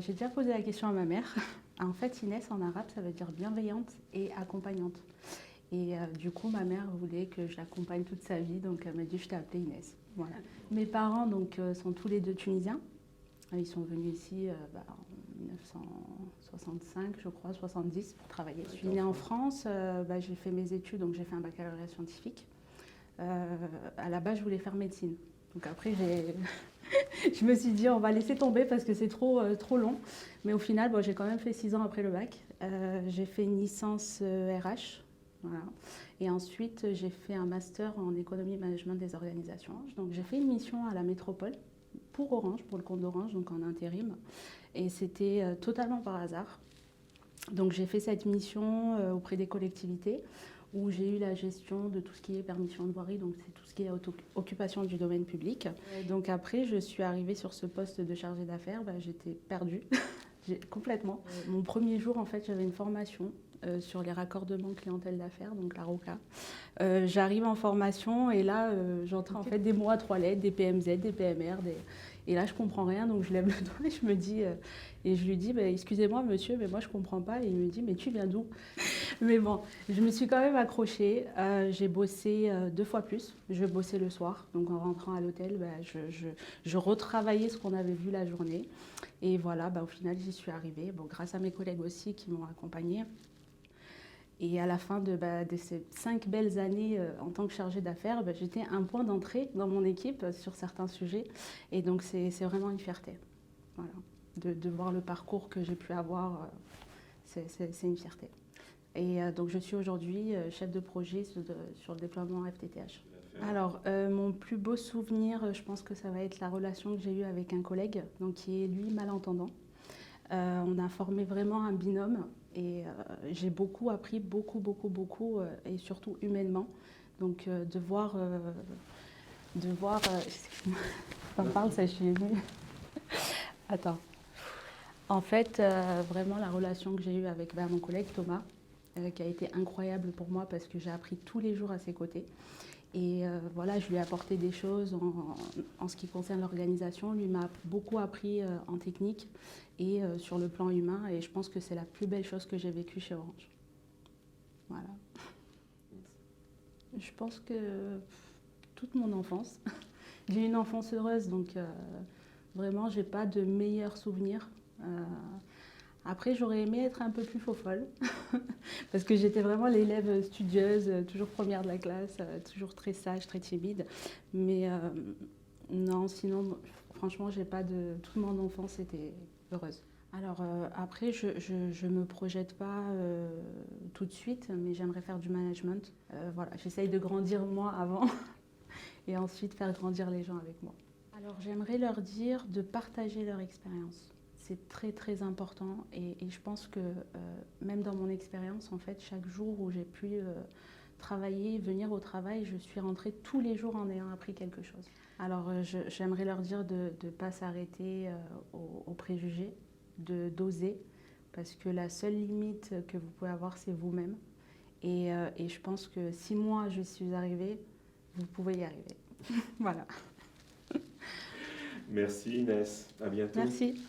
j'ai déjà posé la question à ma mère. En fait, Inès en arabe, ça veut dire bienveillante et accompagnante. Et du coup, ma mère voulait que je l'accompagne toute sa vie, donc elle m'a dit je t'ai appelée Inès. Voilà. Mes parents donc, sont tous les deux tunisiens. Ils sont venus ici en 1965, je crois, 70 pour travailler. Je suis née en France, j'ai fait mes études, donc j'ai fait un baccalauréat scientifique. À la base, je voulais faire médecine. Donc après, je me suis dit, on va laisser tomber parce que c'est trop long. Mais au final, j'ai quand même fait 6 ans après le bac. J'ai fait une licence RH. Voilà. Et ensuite, j'ai fait un master en économie et management des organisations. Donc j'ai fait une mission à la métropole pour Orange, pour le compte d'Orange, donc en intérim. Et c'était totalement par hasard. Donc j'ai fait cette mission auprès des collectivités où j'ai eu la gestion de tout ce qui est permission de voirie, donc c'est tout ce qui est occupation du domaine public. Et donc après, je suis arrivée sur ce poste de chargée d'affaires, j'étais perdue, complètement. Mon premier jour, en fait, j'avais une formation sur les raccordements clientèle d'affaires, donc la ROCA. J'arrive en formation et là, j'entends en fait des mots à 3 lettres, des PMZ, des PMR, et là, je comprends rien, donc je lève le doigt et je me dis, et je lui dis, excusez-moi monsieur, mais moi je comprends pas. Et il me dit, mais tu viens d'où? Mais bon, je me suis quand même accrochée. J'ai bossé 2 fois plus. Je bossais le soir, donc en rentrant à l'hôtel, je retravaillais ce qu'on avait vu la journée. Et voilà, au final, j'y suis arrivée. Bon, grâce à mes collègues aussi qui m'ont accompagnée. Et à la fin de ces 5 belles années en tant que chargée d'affaires, j'étais un point d'entrée dans mon équipe sur certains sujets. Et donc, c'est vraiment une fierté. Voilà. De voir le parcours que j'ai pu avoir, c'est une fierté. Et donc, je suis aujourd'hui chef de projet sur le déploiement FTTH. Alors, mon plus beau souvenir, je pense que ça va être la relation que j'ai eue avec un collègue, donc qui est lui malentendant. On a formé vraiment un binôme et j'ai beaucoup appris, beaucoup, et surtout humainement. Donc de voir, excuse-moi, j'en parle, ça je suis émue. Attends. En fait, vraiment la relation que j'ai eue avec mon collègue Thomas, qui a été incroyable pour moi parce que j'ai appris tous les jours à ses côtés. Et voilà, je lui ai apporté des choses en ce qui concerne l'organisation. Lui m'a beaucoup appris en technique et sur le plan humain. Et je pense que c'est la plus belle chose que j'ai vécue chez Orange. Voilà. Je pense que toute mon enfance, j'ai eu une enfance heureuse, donc vraiment, j'ai pas de meilleurs souvenirs. Après, j'aurais aimé être un peu plus faux-folle, parce que j'étais vraiment l'élève studieuse, toujours première de la classe, toujours très sage, très timide. Mais non, sinon, franchement, j'ai pas de... toute mon enfance était heureuse. Alors après, je me projette pas tout de suite, mais j'aimerais faire du management. Voilà, j'essaye de grandir moi avant et ensuite faire grandir les gens avec moi. Alors j'aimerais leur dire de partager leur expérience. C'est très très important et je pense que même dans mon expérience, en fait, chaque jour où j'ai pu travailler, venir au travail, je suis rentrée tous les jours en ayant appris quelque chose. Alors j'aimerais leur dire de ne pas s'arrêter aux préjugés, d'oser, parce que la seule limite que vous pouvez avoir, c'est vous-même. Et je pense que si moi je suis arrivée, vous pouvez y arriver. Voilà. Merci Inès, à bientôt. Merci.